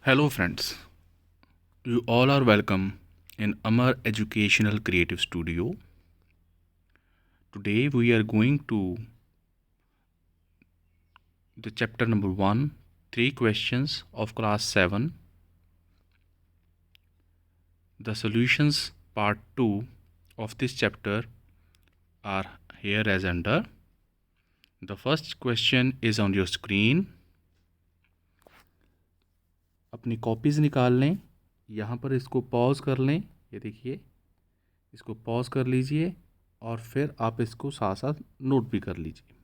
Hello, friends. You all are welcome in Amar Educational Creative Studio. Today, we are going to the chapter number 1, 3 questions of class 7. The solutions part 2 of this chapter are here as under. The first question is on your screen. अपनी copies निकाल लें, यहाँ पर इसको pause कर लें, ये देखिए, इसको पॉज कर लीजिए और फिर आप इसको साथ साथ नोट भी कर लीजिए.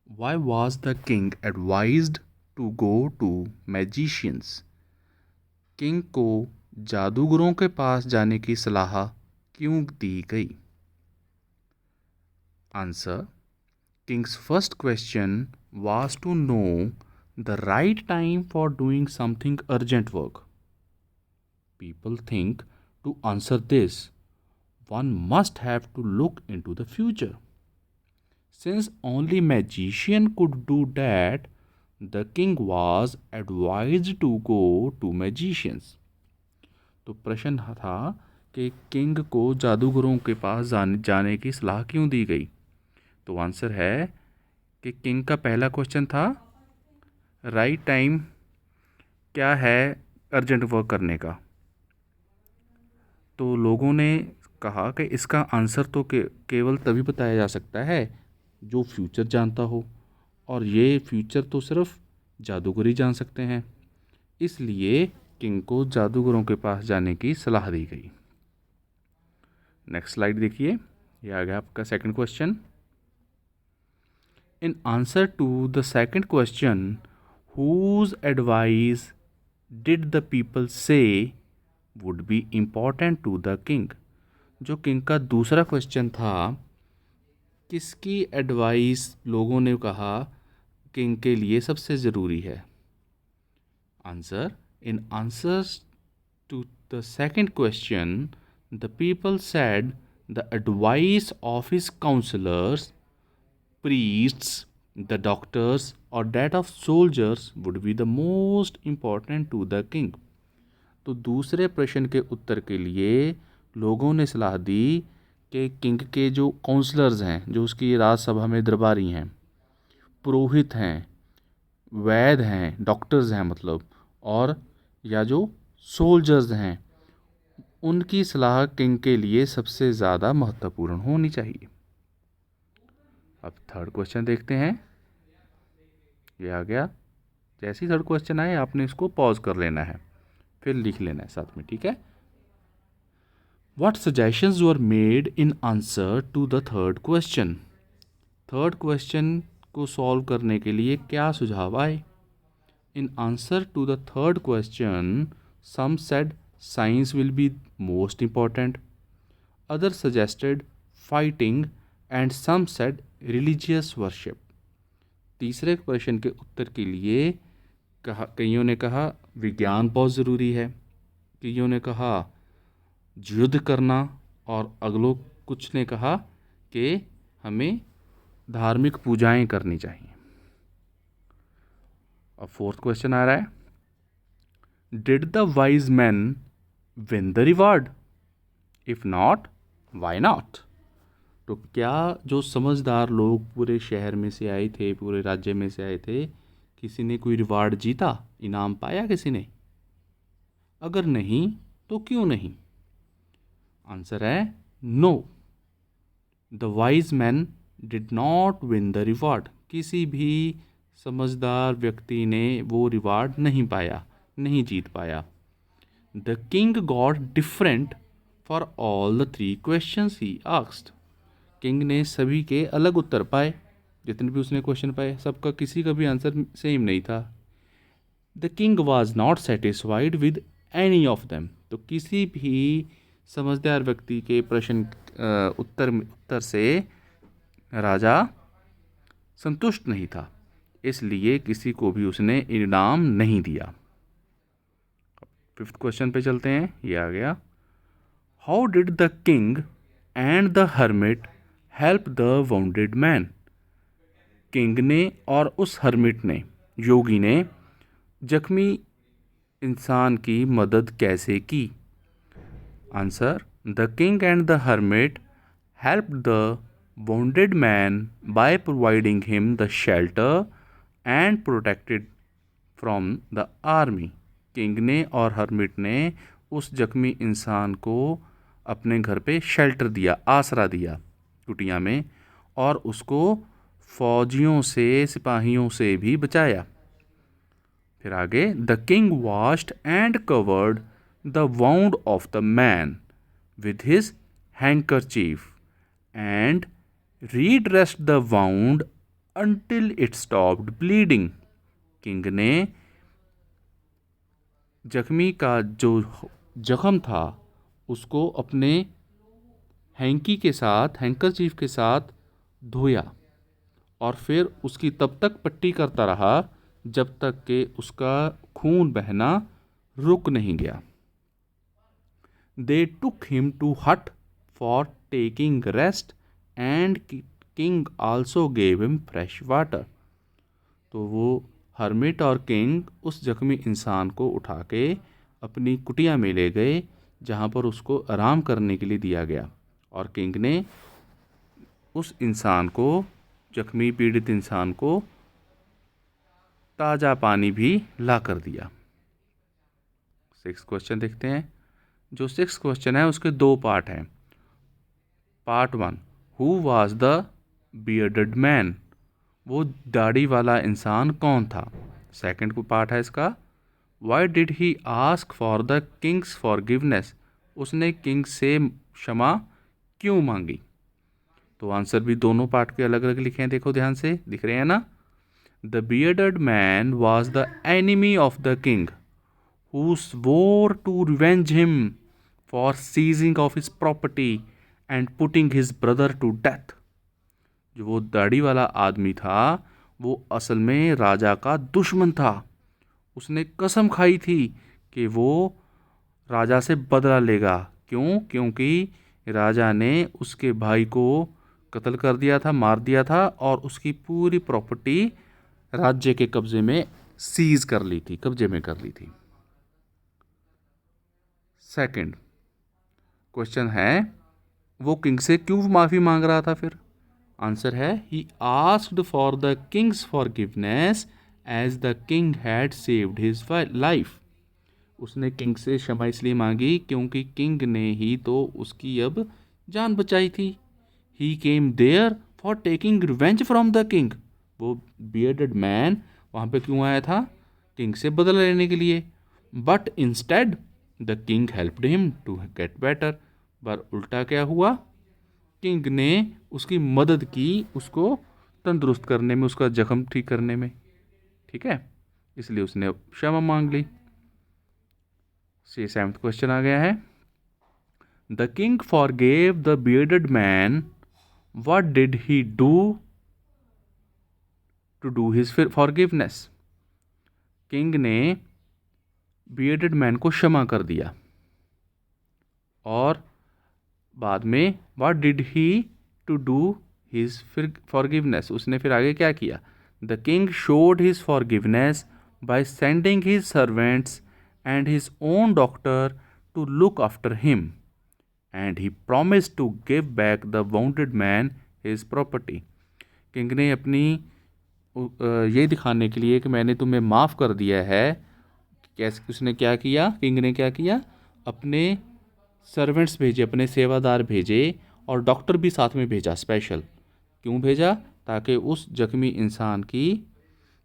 Why was the king advised to go to magicians? King को जादूगरों के पास जाने की सलाह क्यों दी गई? Answer. King's first question was to know the right time for doing something urgent work. People think to answer this, one must have to look into the future. Since only magician could do that, the king was advised to go to magicians. तो प्रश्न था कि king को जादूगरों के पास जाने की सलाह क्यों दी गई. तो आंसर है कि किंग का पहला क्वेश्चन था राइट टाइम क्या है अर्जेंट वर्क करने का. तो लोगों ने कहा कि इसका आंसर तो केवल तभी बताया जा सकता है जो फ्यूचर जानता हो, और ये फ्यूचर तो सिर्फ जादूगर ही जान सकते हैं. इसलिए किंग को जादूगरों के पास जाने की सलाह दी गई. नेक्स्ट स्लाइड देखिए, ये आ गया आपका second question. In answer to the second question, whose advice did the people say would be important to the king. जो किंग का दूसरा क्वेश्चन था, किसकी एडवाइस लोगों ने कहा किंग के लिए सबसे ज़रूरी है. Answer. In answers to the second question, the people said the advice of his counsellors, priests, the doctors or that of soldiers would be the most important to the king. तो दूसरे प्रश्न के उत्तर के लिए लोगों ने सलाह दी कि किंग के जो काउंसलर्स हैं, जो उसकी राजसभा में दरबारी हैं, पुरोहित हैं, वैद्य हैं, डॉक्टर्स हैं मतलब, और या जो सोल्जर्स हैं, उनकी सलाह किंग के लिए सबसे ज़्यादा महत्वपूर्ण होनी चाहिए. अब थर्ड क्वेश्चन देखते हैं, ये आ गया. जैसे ही थर्ड क्वेश्चन आए आपने इसको पॉज कर लेना है, फिर लिख लेना है साथ में, ठीक है. What suggestions were made in answer to the third question. Third question को सॉल्व करने के लिए क्या सुझाव आए. In answer to the third question, some said science will be most important, other suggested fighting and some said religious worship. तीसरे प्रश्न के उत्तर के लिए कईयों ने कहा विज्ञान बहुत ज़रूरी है, कईयों ने कहा युद्ध करना, और अगलों कुछ ने कहा कि हमें धार्मिक पूजाएं करनी चाहिए. अब फोर्थ क्वेश्चन आ रहा है, did the wise man win the reward, if not why not. तो क्या जो समझदार लोग पूरे शहर में से आए थे, पूरे राज्य में से आए थे, किसी ने कोई रिवार्ड जीता, इनाम पाया किसी ने. अगर नहीं तो क्यों नहीं. आंसर है no, the wise man did not win the reward. किसी भी समझदार व्यक्ति ने वो रिवार्ड नहीं पाया, नहीं जीत पाया. The king got different for all the 3 questions he asked. King ने सभी के अलग उत्तर पाए, जितने भी उसने क्वेश्चन पाए सबका किसी का भी आंसर सेम नहीं था. The king was not satisfied with any of them. तो किसी भी समझदार व्यक्ति के प्रश्न उत्तर से राजा संतुष्ट नहीं था, इसलिए किसी को भी उसने इनाम नहीं दिया. फिफ्थ क्वेश्चन पे चलते हैं, ये आ गया. How did the king and the hermit help the wounded man. King ने और उस हर्मिट ने, योगी ने, जख्मी इंसान की मदद कैसे की? Answer, the king and the hermit helped the wounded man by providing him the shelter and protected from the army. King ने और हर्मिट ने उस जख्मी इंसान को अपने घर पे शेल्टर दिया, आसरा दिया कुटिया में, और उसको फौजियों से, सिपाहियों से भी बचाया। फिर आगे, the king washed and covered the wound of the man with his handkerchief and redressed the wound until it stopped bleeding. King ने जख्मी का जो जख्म था उसको अपने हैंकरचीफ के साथ धोया और फिर उसकी तब तक पट्टी करता रहा जब तक कि उसका खून बहना रुक नहीं गया। दे टुक हिम टू हट for taking rest and king also gave him fresh water. तो वो हर्मिट और किंग उस जख्मी इंसान को उठा के अपनी कुटिया में ले गए जहाँ पर उसको आराम करने के लिए दिया गया, और किंग ने उस इंसान को, जख्मी पीड़ित इंसान को, ताज़ा पानी भी ला कर दिया। 6th क्वेश्चन देखते हैं। जो 6th क्वेश्चन है उसके 2 पार्ट हैं। Part 1, who was the bearded man? वो दाढ़ी वाला इंसान कौन था? सेकंड पार्ट है इसका, why did he ask for the king's forgiveness? उसने किंग से क्षमा क्यों मांगी? तो आंसर भी दोनों पार्ट के अलग अलग लिखे हैं, देखो ध्यान से, दिख रहे हैं ना। The bearded man was the enemy of the king who swore to revenge him for seizing of his property and putting his brother to death. जो वो दाढ़ी वाला आदमी था वो असल में राजा का दुश्मन था। उसने कसम खाई थी कि वो राजा से बदला लेगा। क्यों? क्योंकि राजा ने उसके भाई को कत्ल कर दिया था, मार दिया था, और उसकी पूरी प्रॉपर्टी राज्य के कब्जे में सीज कर ली थी, कब्जे में कर ली थी। सेकंड क्वेश्चन है, वो किंग से क्यों माफ़ी मांग रहा था फिर? आंसर है, he asked for the king's forgiveness as the king had saved his life. उसने किंग से क्षमा इसलिए मांगी क्योंकि किंग ने ही तो उसकी अब जान बचाई थी। He came there for taking revenge from the king. वो बियर्डेड मैन वहाँ पे क्यों आया था? किंग से बदला लेने के लिए। But instead the king helped him to get better. पर उल्टा क्या हुआ? किंग ने उसकी मदद की, उसको तंदुरुस्त करने में, उसका जख्म ठीक करने में। ठीक है, इसलिए उसने क्षमा मांग ली। 7th क्वेश्चन आ गया है, the king forgave the bearded man, what did he do to do his forgiveness? King ने बियर्डेड मैन को क्षमा कर दिया, और बाद में what did he to do his forgiveness? उसने फिर आगे क्या किया? The king showed his forgiveness by sending his servants and his own doctor to look after him and he promised to give back the wounded man his property. King ने अपनी ये दिखाने के लिए कि मैंने तुम्हें माफ़ कर दिया है, कैसे उसने क्या किया? किंग ने क्या किया? अपने सर्वेंट्स भेजे, अपने सेवादार भेजे, और डॉक्टर भी साथ में भेजा स्पेशल। क्यों भेजा? ताकि उस जख्मी इंसान की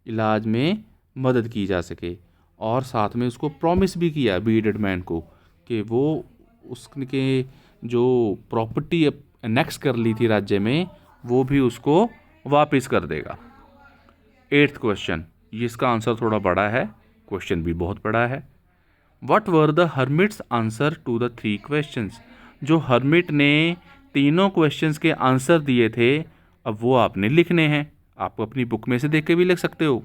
इलाज में मदद की जा सके, और साथ में उसको प्रॉमिस भी किया बियर्डेड मैन को कि वो उसके जो प्रॉपर्टी एनेक्स कर ली थी राज्य में, वो भी उसको वापस कर देगा। 8th क्वेश्चन, इसका आंसर थोड़ा बड़ा है, क्वेश्चन भी बहुत बड़ा है। What were the hermit's answer to the 3 questions? जो हर्मिट ने तीनों क्वेश्चंस के आंसर दिए थे, अब वो आपने लिखने हैं। आप अपनी बुक में से देख के भी लिख सकते हो।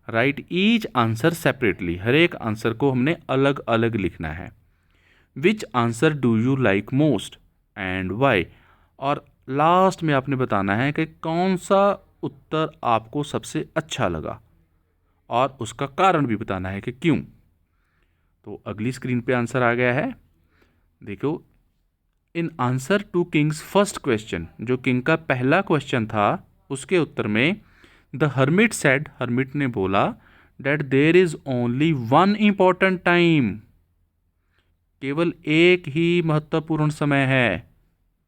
राइट ईच आंसर सेपरेटली, हर एक आंसर को हमने अलग अलग लिखना है। Which answer do you like most and why? और लास्ट में आपने बताना है कि कौन सा उत्तर आपको सबसे अच्छा लगा, और उसका कारण भी बताना है कि क्यों। तो अगली स्क्रीन पे आंसर आ गया है, देखो। In answer to king's first question, जो किंग का पहला क्वेश्चन था उसके उत्तर में द हर्मिट सेड, हर्मिट ने बोला, that there is only one important time, केवल एक ही महत्वपूर्ण समय है।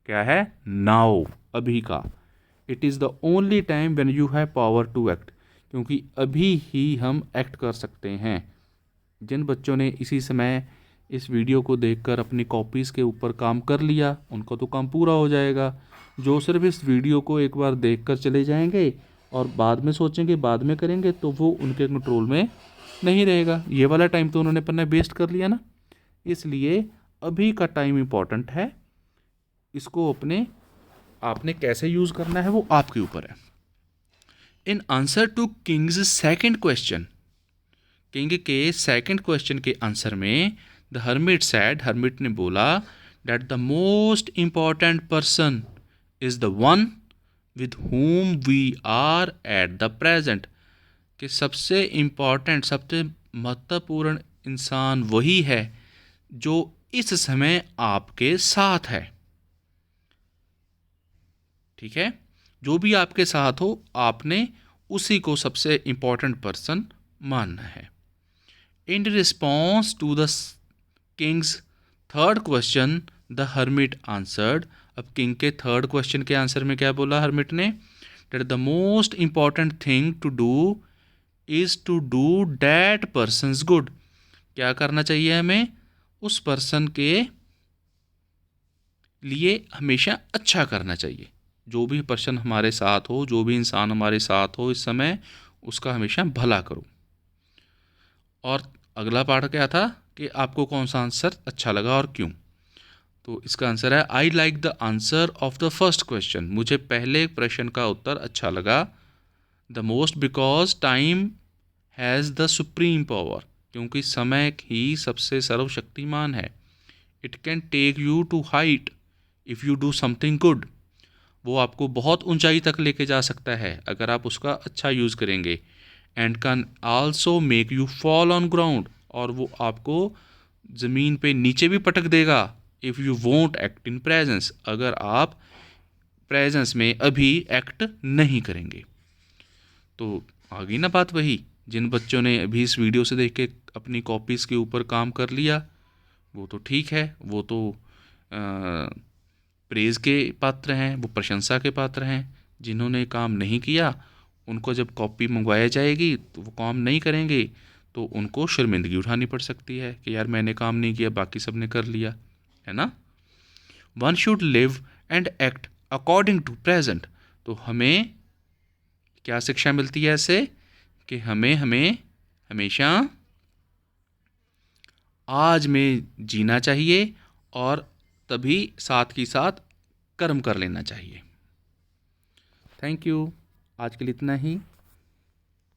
क्या है? नाउ, अभी का। It is the only time when you have power to act, क्योंकि अभी ही हम एक्ट कर सकते हैं। जिन बच्चों ने इसी समय इस वीडियो को देखकर अपनी कॉपीज़ के ऊपर काम कर लिया, उनका तो काम पूरा हो जाएगा। जो सिर्फ इस वीडियो को एक बार देखकर चले जाएंगे और बाद में सोचेंगे, बाद में करेंगे, तो वो उनके कंट्रोल में नहीं रहेगा। ये वाला टाइम तो उन्होंने अपना वेस्ट कर लिया ना। इसलिए अभी का टाइम इम्पॉर्टेंट है। इसको आपने कैसे यूज़ करना है वो आपके ऊपर है। In answer to king's second question, king के सेकंड क्वेश्चन के आंसर में द हर्मिट सैड, हर्मिट ने बोला, that the most important person is the one with whom we are at the present, कि सबसे इम्पॉर्टेंट, सबसे महत्वपूर्ण इंसान वही है जो इस समय आपके साथ है। ठीक है, जो भी आपके साथ हो आपने उसी को सबसे इम्पॉर्टेंट पर्सन मानना है। In response to the king's third question the hermit answered, अब किंग के थर्ड क्वेश्चन के आंसर में क्या बोला हर्मिट ने, that the most important thing to do is to do that person's good, क्या करना चाहिए हमें? उस पर्सन के लिए हमेशा अच्छा करना चाहिए। जो भी पर्सन हमारे साथ हो, जो भी इंसान हमारे साथ हो इस समय, उसका हमेशा भला करो। और अगला पार्ट क्या था कि आपको कौन सा आंसर अच्छा लगा और क्यों? तो इसका आंसर है, I like the answer of the first question, मुझे पहले प्रश्न का उत्तर अच्छा लगा। The most because time has the supreme power, क्योंकि समय ही सबसे सर्वशक्तिमान है। It can take you to height if you do something good, वो आपको बहुत ऊंचाई तक लेके जा सकता है अगर आप उसका अच्छा यूज़ करेंगे। And can also make you fall on ground, और वो आपको ज़मीन पे नीचे भी पटक देगा if you won't act in presence, अगर आप प्रेजेंस में अभी एक्ट नहीं करेंगे। तो आ गई ना बात वही, जिन बच्चों ने अभी इस वीडियो से देख के अपनी कॉपीज़ के ऊपर काम कर लिया वो तो ठीक है, वो तो प्रेज़ के पात्र हैं, वो प्रशंसा के पात्र हैं। जिन्होंने काम नहीं किया उनको जब कॉपी मंगवाया जाएगी तो वो काम नहीं करेंगे, तो उनको शर्मिंदगी उठानी पड़ सकती है कि यार मैंने काम नहीं किया, बाकी सब ने कर लिया, है ना। One should live and act according to present, तो हमें क्या शिक्षा मिलती है ऐसे कि हमें हमेशा आज में जीना चाहिए और तभी साथ ही साथ कर्म कर लेना चाहिए। थैंक यू, आज के लिए इतना ही।